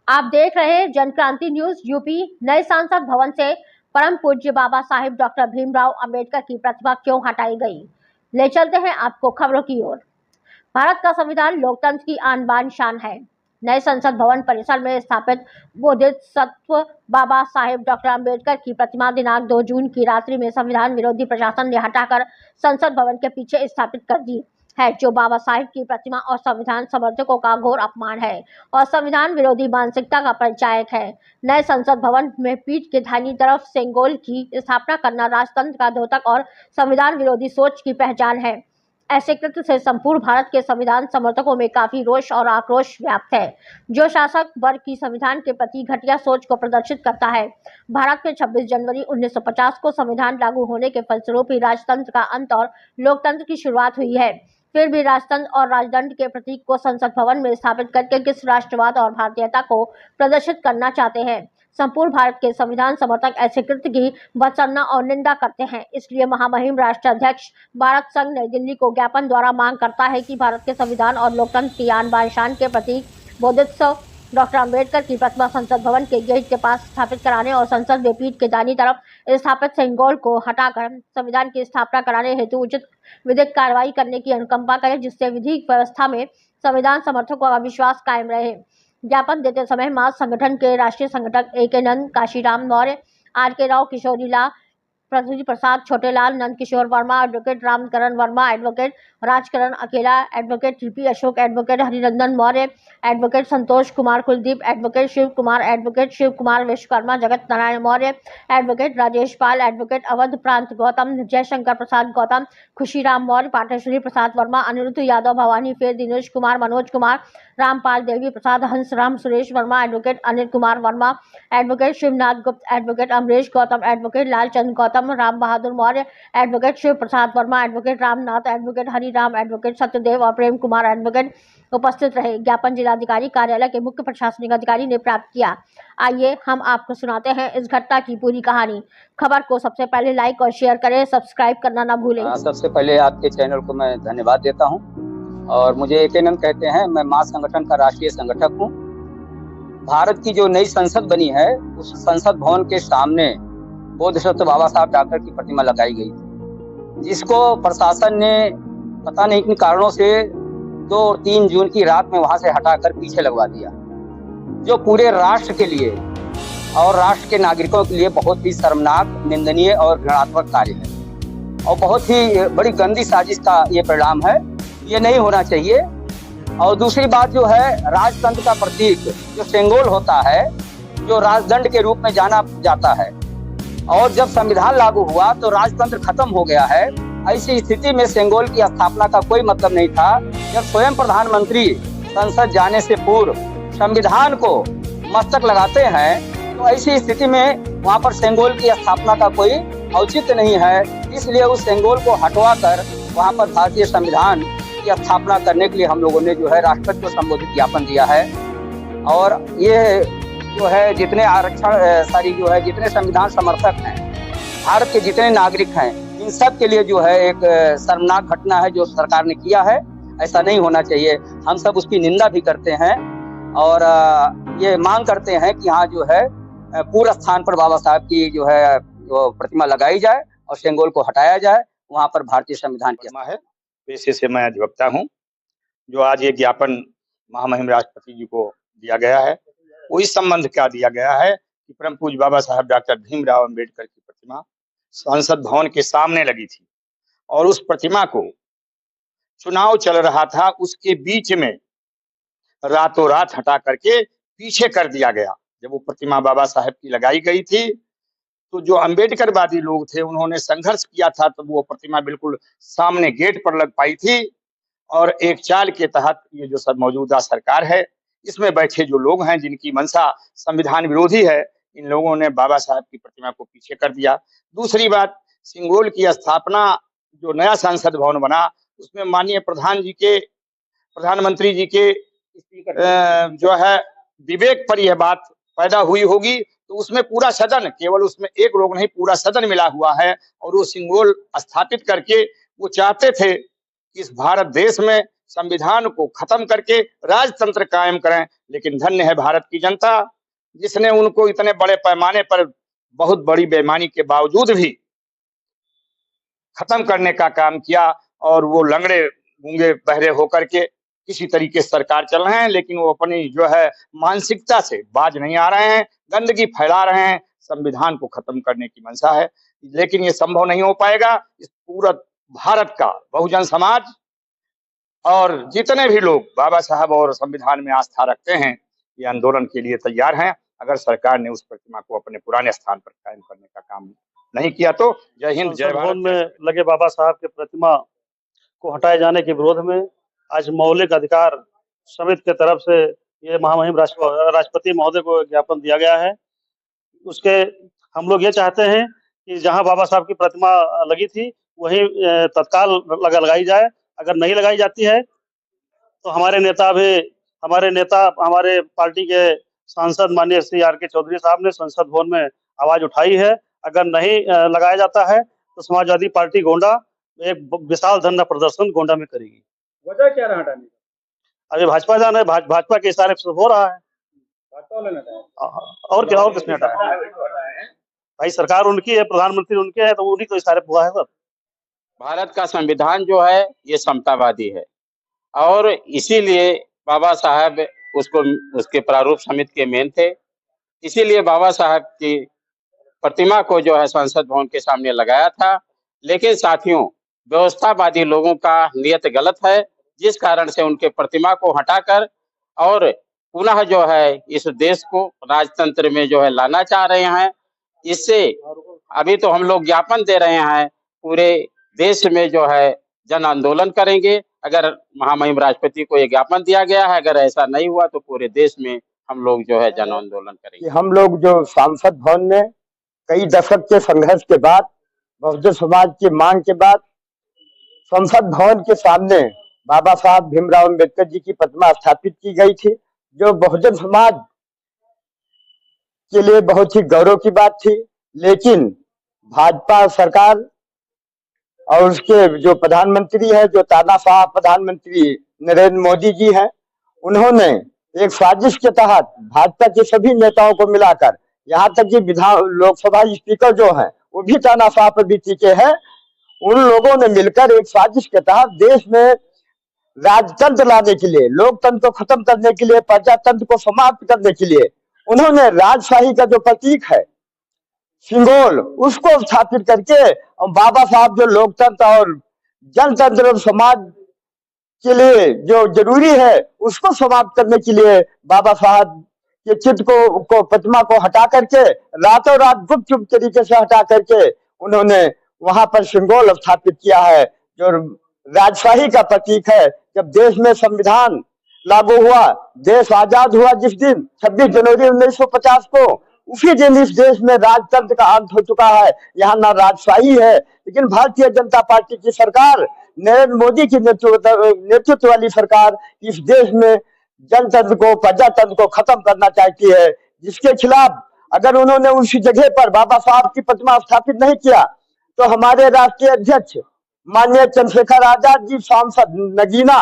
आप देख रहे हैं जनक्रांति न्यूज यूपी। नए संसद भवन से परम पूज्य बाबा साहिब डॉक्टर भीमराव अंबेडकर की प्रतिमा क्यों हटाई गई, ले चलते हैं आपको खबरों की ओर। भारत का संविधान लोकतंत्र की आन बान शान है। नए संसद भवन परिसर में स्थापित बोधिसत्व बाबा साहिब डॉक्टर अंबेडकर की प्रतिमा दिनांक 2 जून की रात्रि में संविधान विरोधी प्रशासन ने हटाकर संसद भवन के पीछे स्थापित कर दी है, जो बाबा साहिब की प्रतिमा और संविधान समर्थकों का घोर अपमान है और संविधान विरोधी मानसिकता का परिचायक है। नए संसद भवन में पीठ के दाहिनी तरफ सेंगोल की स्थापना करना राजतंत्र का द्योतक और संविधान विरोधी सोच की पहचान है। ऐसे कृत्य से संपूर्ण भारत के संविधान समर्थकों में काफी रोष और आक्रोश व्याप्त है, जो शासक वर्ग की संविधान के प्रति घटिया सोच को प्रदर्शित करता है। भारत में 26 जनवरी 1950 को संविधान लागू होने के फलस्वरूप ही राजतंत्र का अंत और लोकतंत्र की शुरुआत हुई है। फिर भी राजतंत्र और राजदंड के प्रतीक को संसद भवन में स्थापित करके किस राष्ट्रवाद और भारतीयता को प्रदर्शित करना चाहते हैं। संपूर्ण भारत के संविधान समर्थक ऐसे कृत्य की भत्सना और निंदा करते हैं। इसलिए महामहिम राष्ट्राध्यक्ष भारत संघ नई दिल्ली को ज्ञापन द्वारा मांग करता है कि भारत के संविधान और लोकतंत्र की आन बान शान के प्रतीक बोधिसत्व डॉक्टर अंबेडकर की प्रतिमा संसद भवन के गेट के पास स्थापित कराने और संसद में पीठ के दाहिनी तरफ स्थापित सिंबल को हटाकर संविधान की स्थापना कराने हेतु उचित विधिक कार्रवाई करने की अनुकंपा करें, जिससे विधिक व्यवस्था में संविधान समर्थकों का विश्वास कायम रहे। ज्ञापन देते समय मास संगठन के राष्ट्रीय संगठक A K. Nand, Kashiram Maurya, R K. Rao, Kishorilal, Prithvi Prasad, Chhotelal, Nand Kishore Verma, advocate Ramkaran Verma, advocate Rajkaran Akela, advocate T P. Ashok, advocate Harinandan Maurya, advocate Santosh Kumar Kuldeep, advocate Shiv Kumar Vishwakarma, Jagat Narayan Maurya, advocate Rajesh Pal, advocate Awadh प्रांत गौतम, जयशंकर प्रसाद गौतम, खुशीराम मौर्य, पाटेश्वरी प्रसाद Verma, Anirudh Yadav, Bhawani Pher, Dinesh Kumar, Manoj Kumar, Rampal, Devi Prasad, Hansram, Suresh Verma, advocate Anil Kumar Verma, advocate Shivnath Gupt, advocate Amrish Gautam, advocate Lalchand Gautam, Ram Bahadur Maurya, advocate Shiv Prasad Verma, advocate Ramnath, advocate Hariram, advocate Satyadev और प्रेम कुमार एडवोकेट उपस्थित रहे। ज्ञापन जिलाधिकारी कार्यालय के मुख्य प्रशासनिक अधिकारी ने प्राप्त किया। आइए हम आपको सुनाते हैं इस घटना की पूरी कहानी। खबर को सबसे पहले लाइक और शेयर करें, सब्सक्राइब करना ना भूलें। सबसे पहले आपके चैनल को मैं धन्यवाद देता हूं और मुझे ए.के. नंद कहते हैं। मैं मास संगठन का राष्ट्रीय संगठक हूं। भारत की जो नई संसद बनी है, उस संसद भवन के सामने बोधिसत्व बाबा साहब डॉक्टर की प्रतिमा लगाई गई थी, जिसको प्रशासन ने पता नहीं किन कारणों से 2 और 3 जून की रात में वहां से हटाकर पीछे लगवा दिया, जो पूरे राष्ट्र के लिए और राष्ट्र के नागरिकों के लिए बहुत ही शर्मनाक, निंदनीय और घृणात्मक कार्य है और बहुत ही बड़ी गंदी साजिश का ये परिणाम है। ये नहीं होना चाहिए। और दूसरी बात जो है, राजतंत्र का प्रतीक जो सेंगोल होता है, जो राजदंड के रूप में जाना जाता है, और जब संविधान लागू हुआ तो राजतंत्र खत्म हो गया है। ऐसी स्थिति में सेंगोल की स्थापना का कोई मतलब नहीं था। जब स्वयं प्रधानमंत्री संसद जाने से पूर्व संविधान को मस्तक लगाते हैं, तो ऐसी स्थिति में वहां पर सेंगोल की स्थापना का कोई औचित्य नहीं है। इसलिए उस सेंगोल को हटवा कर वहां पर भारतीय संविधान की स्थापना करने के लिए हम लोगों ने जो है राष्ट्रपति को संबोधित ज्ञापन दिया है। और ये जो है जितने आरक्षण जो है जितने संविधान समर्थक हैं, भारत के जितने नागरिक हैं, इन सब के लिए जो है एक शर्मनाक घटना है जो सरकार ने किया है। ऐसा नहीं होना चाहिए। हम सब उसकी निंदा भी करते हैं और ये मांग करते हैं कि यहाँ जो है पूर्ण स्थान पर बाबा साहब की जो है प्रतिमा लगाई जाए और सेंगोल को हटाया जाए। वहाँ पर भारतीय संविधान की है। पेशे से मैं अधिवक्ता हूँ। जो आज ये ज्ञापन महामहिम राष्ट्रपति जी को दिया गया है, वो इस संबंध क्या दिया गया है कि परम पूज्य बाबा साहब डॉक्टर भीमराव अंबेडकर की प्रतिमा संसद भवन के सामने लगी थी और उस प्रतिमा को चुनाव चल रहा था, उसके बीच में रातों रात हटा करके पीछे कर दिया गया। जब वो प्रतिमा बाबा साहब की लगाई गई थी, तो जो अंबेडकरवादी लोग थे उन्होंने संघर्ष किया था, तो वो प्रतिमा बिल्कुल सामने गेट पर लग पाई थी। और एक चाल के तहत ये जो सब मौजूदा सरकार है, इसमें बैठे जो लोग हैं जिनकी मंशा संविधान विरोधी है, इन लोगों ने बाबा साहब की प्रतिमा को पीछे कर दिया। दूसरी बात, सिंगोल की स्थापना, जो नया संसद भवन बना, उसमें माननीय प्रधानमंत्री जी के जो है विवेक पर यह बात पैदा हुई होगी, तो उसमें पूरा सदन, केवल उसमें एक लोग नहीं, पूरा सदन मिला हुआ है और वो सिंगोल स्थापित करके वो चाहते थे कि इस भारत देश में संविधान को खत्म करके राजतंत्र कायम करें। लेकिन धन्य है भारत की जनता जिसने उनको इतने बड़े पैमाने पर बहुत बड़ी बेईमानी के बावजूद भी खत्म करने का काम किया, और वो लंगड़े गूंगे बहरे होकर के किसी तरीके से सरकार चल रहे हैं, लेकिन वो अपनी जो है मानसिकता से बाज नहीं आ रहे हैं, गंदगी फैला रहे हैं, संविधान को खत्म करने की मंशा है। लेकिन ये संभव नहीं हो पाएगा। इस पूरा भारत का बहुजन समाज और जितने भी लोग बाबा साहब और संविधान में आस्था रखते हैं, ये आंदोलन के लिए तैयार हैं। अगर सरकार ने उस प्रतिमा को अपने पुराने स्थान पर कायम करने का काम नहीं किया तो जय हिंद जय संसद भारत। भवन में लगे बाबा साहब के प्रतिमा को हटाए जाने के विरोध में आज मौलिक अधिकार समिति के तरफ से ये महामहिम राष्ट्रपति महोदय को ज्ञापन दिया गया है। उसके हम लोग ये चाहते हैं कि जहां बाबा साहब की प्रतिमा लगी थी वहीं तत्काल लगाई जाए। अगर नहीं लगाई जाती है तो हमारे पार्टी के सांसद माननीय श्री R.K. चौधरी साहब ने संसद भवन में आवाज उठाई है। अगर नहीं लगाया जाता है तो समाजवादी पार्टी गोंडा एक विशाल धरना प्रदर्शन गोंडा में करेगी। वजह क्या रहा हटाने का? अभी भाजपा जाने भाजपा के इशारे से हो रहा है। भाजपा वाले ने हटाया। और क्या, और किसने हटाया? भाई सरकार उनकी है, प्रधानमंत्री उनके हैं, तो उन्हीं को इशारे पे हुआ है सब। भारत का संविधान जो है ये समतावादी है और इसीलिए बाबा साहब उसके प्रारूप समिति के मेन थे। इसीलिए बाबा साहब की प्रतिमा को जो है संसद भवन के सामने लगाया था। लेकिन साथियों, व्यवस्थावादी लोगों का नियत गलत है, जिस कारण से उनके प्रतिमा को हटाकर और पुनः जो है इस देश को राजतंत्र में जो है लाना चाह रहे हैं। इससे अभी तो हम लोग ज्ञापन दे रहे हैं, पूरे देश में जो है जन आंदोलन करेंगे। अगर महामहिम राष्ट्रपति को ये ज्ञापन दिया गया है, अगर ऐसा नहीं हुआ तो पूरे देश में हम लोग जो है जन आंदोलन करेंगे। हम लोग जो संसद भवन में कई दशक के संघर्ष के बाद, बहुजन समाज की मांग के बाद संसद भवन के सामने बाबा साहब भीमराव अम्बेडकर जी की प्रतिमा स्थापित की गई थी, जो बहुजन समाज के लिए बहुत ही गौरव की बात थी। लेकिन भाजपा सरकार और उसके जो प्रधानमंत्री है, जो तानाशाह प्रधानमंत्री नरेंद्र मोदी जी हैं, उन्होंने एक साजिश के तहत भाजपा के सभी नेताओं को मिलाकर, यहाँ तक कि लोकसभा स्पीकर जो हैं वो भी तानाशाह पर भी टीके हैं, उन लोगों ने मिलकर एक साजिश के तहत देश में राजतंत्र लाने के लिए, लोकतंत्र को खत्म करने के लिए, प्रजातंत्र को समाप्त करने के लिए उन्होंने राजशाही का जो प्रतीक है सिंगोल, उसको स्थापित करके और बाबा साहब जो लोकतंत्र और जनतंत्र और समाज के लिए जो जरूरी है उसको समाप्त करने के लिए बाबा साहब के चित्र को प्रतिमा को हटा करके रातों रात गुप्त तरीके से हटा करके उन्होंने वहां पर सिंगोल स्थापित किया है, जो राजशाही का प्रतीक है। जब देश में संविधान लागू हुआ, देश आजाद हुआ जिस दिन 26 जनवरी 1950 को, उसी दिन इस देश में राजतंत्र का अंत हो चुका है। यहाँ ना राजशाही है, लेकिन भारतीय जनता पार्टी की सरकार, नरेंद्र मोदी की नेतृत्व वाली सरकार इस देश में जनतंत्र को, प्रजातंत्र को खत्म करना चाहती है, जिसके खिलाफ अगर उन्होंने उसी जगह पर बाबा साहब की प्रतिमा स्थापित नहीं किया तो हमारे राष्ट्रीय अध्यक्ष माननीय चंद्रशेखर आजाद जी सांसद नगीना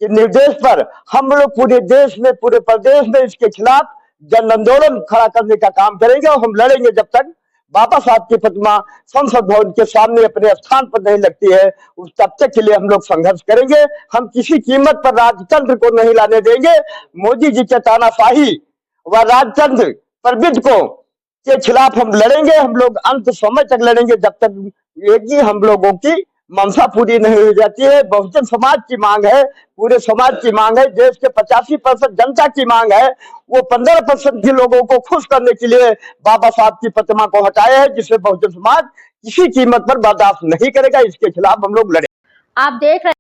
के निर्देश पर हम लोग पूरे देश में, पूरे प्रदेश में इसके खिलाफ जन आंदोलन खड़ा करने का काम करेंगे और हम लड़ेंगे जब तक बाबा साहब की प्रतिमा संसद भवन के सामने अपने स्थान पर नहीं लगती है। उस तब तक के लिए हम लोग संघर्ष करेंगे। हम किसी कीमत पर राजतंत्र को नहीं लाने देंगे। मोदी जी के तानाशाही व राजतंत्र प्रविध को के खिलाफ हम लड़ेंगे। हम लोग अंत समय तक लड़ेंगे जब तक एक ही हम लोगों की मंशा पूरी नहीं हो जाती है। बहुजन समाज की मांग है, पूरे समाज की मांग है, देश के 85% जनता की मांग है। वो 15% के लोगों को खुश करने के लिए बाबा साहब की प्रतिमा को हटाया है, जिसे बहुजन समाज किसी कीमत पर बर्दाश्त नहीं करेगा। इसके खिलाफ हम लोग लड़े। आप देख रहे